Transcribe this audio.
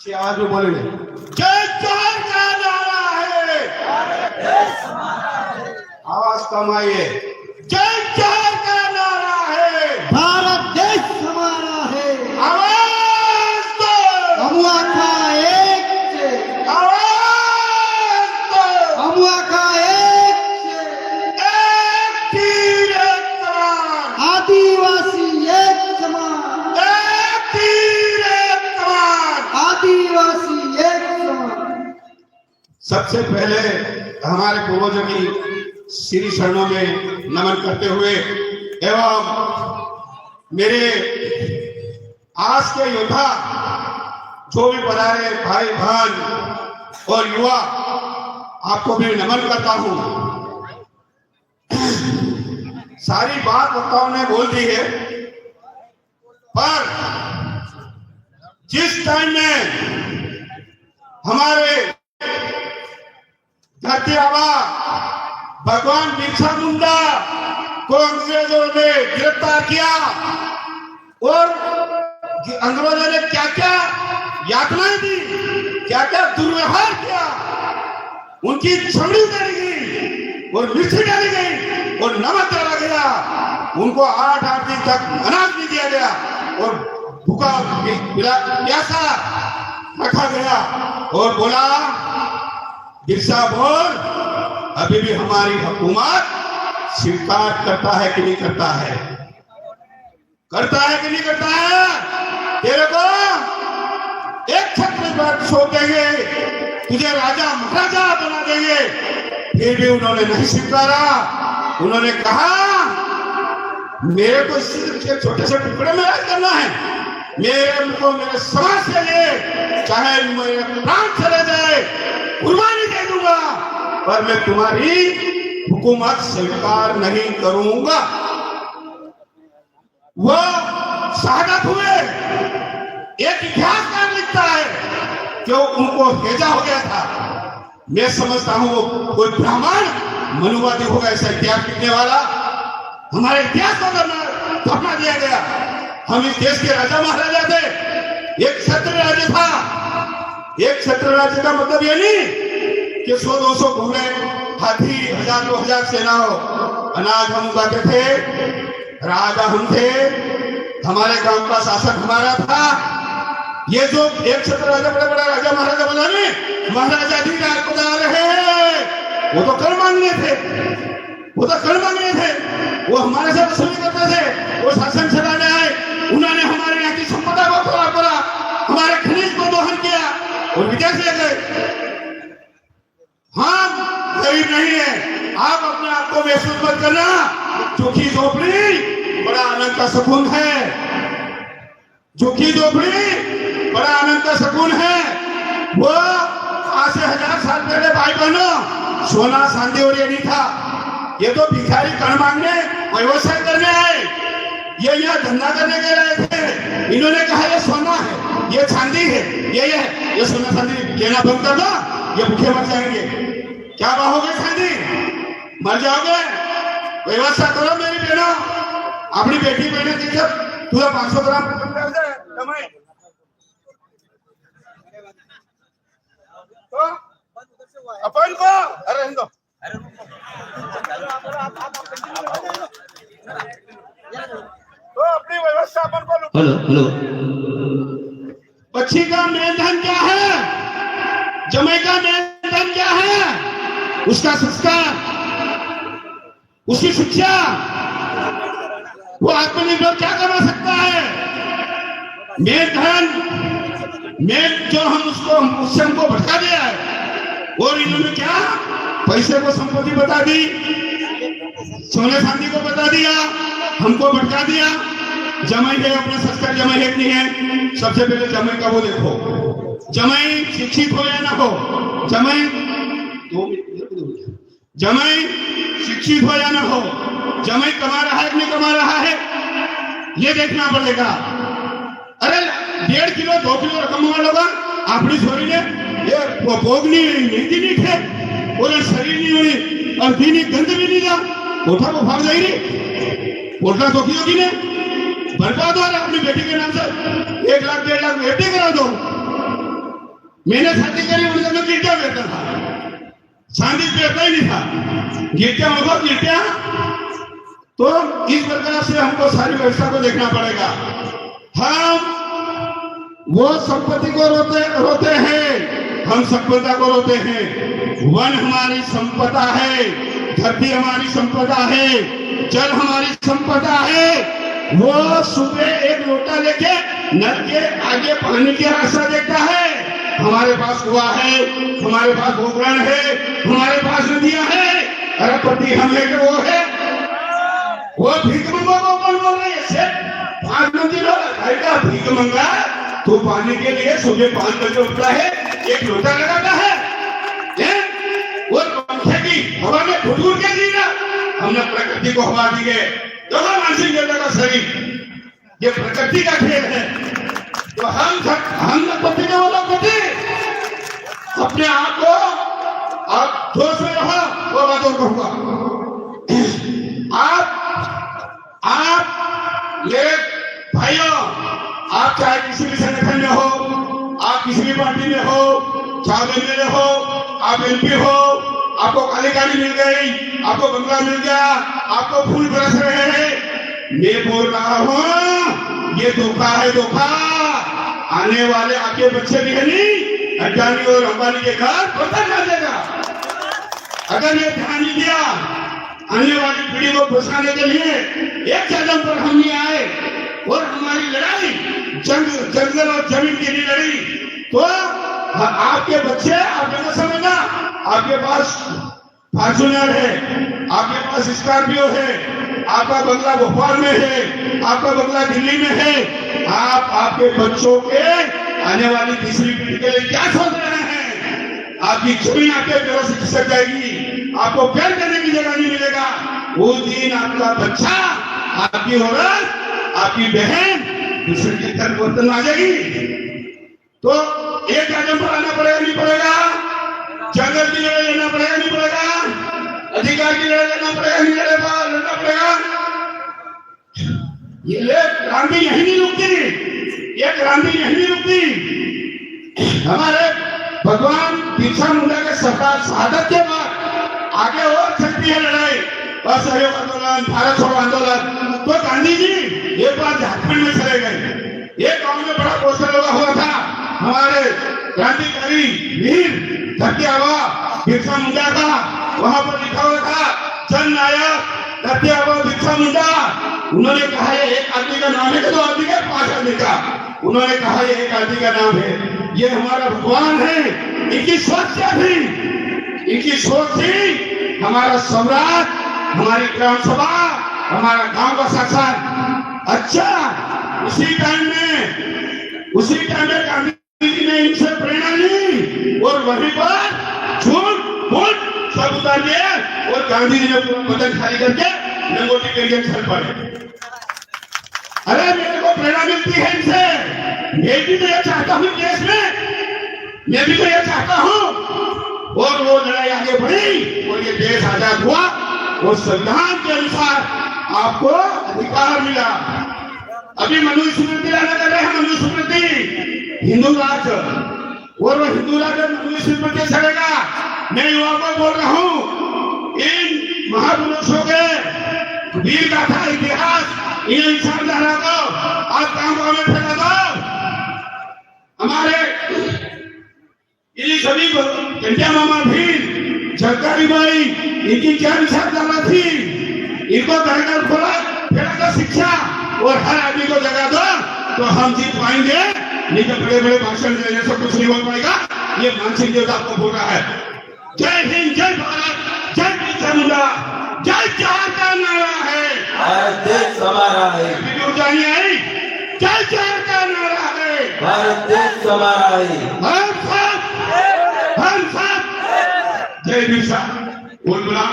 आज भी बोलेंगे जय जोहर का नारा है, आवाज कम आई है। जय जोहर का नारा है, भारत देश हमारा है। आवाज दो, अमुआ का एक से, आवाज दो, अमुआ का एक से, एक तीर एक कमान, आदिवासी एक समान, एक तीर एक कमान। आदिवासी एक समान। सबसे पहले हमारे पूर्वजों की श्री शरणों में नमन करते हुए एवं मेरे आज के योद्धा जो भी पधारे भाई बहन और युवा, आपको भी नमन करता हूं। सारी बात वक्ताओं ने बोल दी है, पर जिस टाइम में हमारे धरती आबा भगवान बिरसा मुंडा को अंग्रेजों ने गिरफ्तार किया और अंग्रेजों ने क्या क्या यातनाएं दी, क्या क्या दुर्व्यवहार किया, उनकी चमड़ी उतारी गई और मिर्ची डाली गई और नमक डाला गया, उनको 8-8 दिन तक अनाज नहीं दिया गया और भूखा प्यासा रखा गया और बोला बिरसा बोल अभी भी हमारी हुकूमत स्वीकार करता है कि नहीं करता है, करता है कि नहीं करता है। तेरे को एक छत्र पर छोड़ देंगे, तुझे राजा महाराजा बना देंगे, फिर भी उन्होंने नहीं स्वीकारा। उन्होंने कहा मेरे को सिर्फ छोटे से टुकड़े में राज करना है, मेरे को मेरे समाज से ले, चाहे मेरे प्राण चले जाए कुर्बानी दे दूंगा, पर मैं तुम्हारी हुकूमत स्वीकार नहीं करूंगा। वो शहादत हुए। एक इतिहासकार लिखता है कि उनको भेजा हो गया था। मैं समझता हूं कोई ब्राह्मण मनुवादी होगा ऐसा इतिहास लिखने वाला। हमारे इतिहास को धरना दिया गया। हम इस देश के राजा महाराजा थे, एक क्षत्रिय राज्य था। एक क्षत्रिय राज्य का मतलब ये नहीं कि 100-200 घोड़े, हाथी, 1000-2000 सेना हो। अनाज हम उगाते थे, राजा हम थे, हमारे गांव का शासक हमारा था। ये जो एक क्षत्रिय राजा बड़ा बड़ा राजा महाराजा बना नहीं, महाराजा भी राज बना रहे हैं, वो तो कर मांगने थे, वो तो कर मांगने थे, वो हमारे से वसूली करते थे, वो शासन चलाने आए, उन्होंने हमारे यहाँ की संपदा को खराब करा, हमारे खनिज को दोहन किया और विदेश ले गए। हम गरीब नहीं है, आप अपने आप को महसूस मत करना। झुकी झोपड़ी बड़ा आनंद का सुकून है, झुकी झोपड़ी बड़ा आनंद का सुकून है। वो आज से 1000 साल पहले भाई बहनों सोना चांदी और ये नहीं था। ये तो भिखारी कण मांगने व्यवसाय करने आए, ये यहाँ धंधा करने के आए थे। इन्होंने कहा ये सोना है, ये चांदी है, ये सोना चांदी लेना बंद कर दो, ये भूखे मर जाएंगे। क्या बाहोगे चांदी, मर जाओगे। व्यवस्था करो मेरी बहनों, अपनी बेटी बहने की जब तुझे 500 ग्राम तो अपन को अरे हिंदो तो अपनी व्यवस्था अपन को। हेलो बच्ची का मेन धन क्या है, जमाई का मेन धन क्या है, उसका संस्कार, उसकी शिक्षा। वो आत्मनिर्भर क्या कमा सकता है। मेन धन, मेन जो हम उससे हमको भटका दिया है। और इन्होंने क्या पैसे को संपत्ति बता दी, सोने चांदी को बता दिया, हमको भटका दिया। जमाई है अपना संस्कार, जमाई है नहीं है। सबसे पहले जमाई का वो देखो, जमाई शिक्षित हो या ना हो, जमाई शिक्षित हो या ना हो, जमाई कमा रहा है कि नहीं कमा रहा है, ये देखना पड़ेगा। अरे 1.5 किलो 2 किलो कमावा लोगा अपनी छोरी ने ये भोगनी मेहंदी नहीं थे और शरीर नहीं हुई और दीनी गंद भी नहीं जा कोठा को भाग जाएगी। कोठा तो की ने। बर्बाद हो रहा है अपनी बेटी के नाम से 1 लाख 1.5 लाख बेटी करा दो। मैंने शादी करी उन समय गिरटिया बेचता था, चांदी बेचता ही नहीं था, गिरटिया मतलब गिरटिया। तो इस प्रकार से हमको सारी व्यवस्था को देखना पड़ेगा। हम वो संपत्ति को रोते हैं, हम संपदा को रोते हैं। वन हमारी संपदा है, धरती हमारी संपदा है, जल हमारी संपदा है। वो सुबह एक लोटा लेके नल के आगे पानी के रास्ता देखता है। हमारे पास कुआं है, हमारे पास गोकर्ण है, हमारे पास नदियां है। अरबपति हम है कि वो है? वो भीख मंगो को कौन बोल रही है? 5 नदी का भीख मंगा तो पानी के लिए सुबह 5 बजे उठता है, एक लोटा लगाता है, और पंखे की हवा में घुट के जीना। हमने प्रकृति को हवा दी है। देखो मानसिक देवता का शरीर, ये प्रकृति का खेल है। तो हम पति के बोलो पति, अपने आप को आप जोश में रहो, वो बात और कहूंगा। आप मेरे भाइयों, आप चाहे किसी भी संगठन में हो, आप किसी भी पार्टी में हो, चाहे में हो, आप एमपी हो, आपको काली काली मिल गई, आपको बंगला मिल गया, आपको फूल बरस रहे हैं। मैं बोल रहा हूं ये धोखा है, धोखा। आने वाले आपके बच्चे भी है नहीं, अडानी और अंबानी के घर पता कर देगा। अगर ये ध्यान नहीं दिया, आने वाली पीढ़ी को बचाने के लिए एक कदम पर हम नहीं आए और हमारी लड़ाई जंगल और जमीन की नहीं लड़ी, तो आपके बच्चे, आपने ना समझना, आपके पास फॉर्च्यूनर है, आपके पास स्कॉर्पियो है, आपका बंगला भोपाल में है, आपका बंगला दिल्ली में है। आप आपके बच्चों के आने वाली तीसरी पीढ़ी के लिए क्या सोच रहे हैं? आपकी जमीन आपके पैरों से खिसक जाएगी, आपको प्यार करने की जगह नहीं मिलेगा। वो दिन आपका बच्चा, आपकी औरत, आपकी बहन दूसरे की तरफ बर्तन आ जाएगी। तो एक कदम पर आना पड़ेगा, नहीं पड़ेगा? जंगल की लड़ाई लड़ना पड़ेगा, नहीं पड़ेगा? अधिकार की लड़ाई लड़ना पड़ेगा, नहीं लड़ना पड़ेगा? ये क्रांति यही नहीं रुकती, ये क्रांति यही नहीं रुकती। हमारे भगवान बिरसा मुंडा के शहादत के बाद आगे और चलती है लड़ाई, असहयोग आंदोलन, भारत छोड़ो आंदोलन। तो गांधी जी एक बार झारखंड में चले गए, एक गांव में बड़ा पोस्टर लगा हुआ था, हमारे क्रांतिकारी वीर धरती आबा बिरसा मुंडा का। वहां पर लिखा हुआ था जननायक धरती आबा बिरसा मुंडा। उन्होंने कहा एक आदमी का नाम है कि 2 आदमी का, 5 आदमी का? उन्होंने कहा एक आदमी का नाम है, ये हमारा भगवान है। इनकी सोच क्या थी? इनकी सोच थी हमारा सम्राट, हमारी ग्राम सभा, हमारा गांव का शासन। अच्छा, उसी टाइम में गांधी जी ने इनसे प्रेरणा ली और वहीं पर झूठ मूठ सब उतार दिए और गांधी जी ने पूरा बदन खाली करके लंगोटी के लिए चल पड़े। अरे मेरे को प्रेरणा मिलती है इनसे, मैं भी तो ये चाहता हूँ देश में, मैं भी तो ये चाहता हूँ। और वो लड़ाई आगे बढ़ी और ये देश आजाद हुआ और संविधान के अनुसार आपको अधिकार मिला। अभी मनुस्मृति लाना कर रहे हैं, मनुस्मृति हिंदू राज्य, और वो हिंदू राज्य मनुस्मृति चलेगा। मैं युवाओं को बोल रहा हूँ, इन महापुरुषों के वीर गाथा इतिहास इन इंसान धारा को आज गांव में फैला दो। हमारे इन सभी घंटिया मामा भील, झलकारी बाई, इनकी क्या विचारधारा थी? इनको घर खोला, फैला शिक्षा और हर आदमी को जगा दो तो हम जीत पाएंगे। नहीं तो बड़े बड़े भाषण देने से कुछ नहीं हो पाएगा। ये मानसिक देवता आपको बोल रहा है। जय हिंद, जय भारत, जय बिरसा मुंडा, जय जवाहर का नारा है। भारत देश हमारा है। वीडियो जानी आई, जय जवाहर का नारा है। भारत देश हमारा है। हम सब जय बिरसा बोल बुला।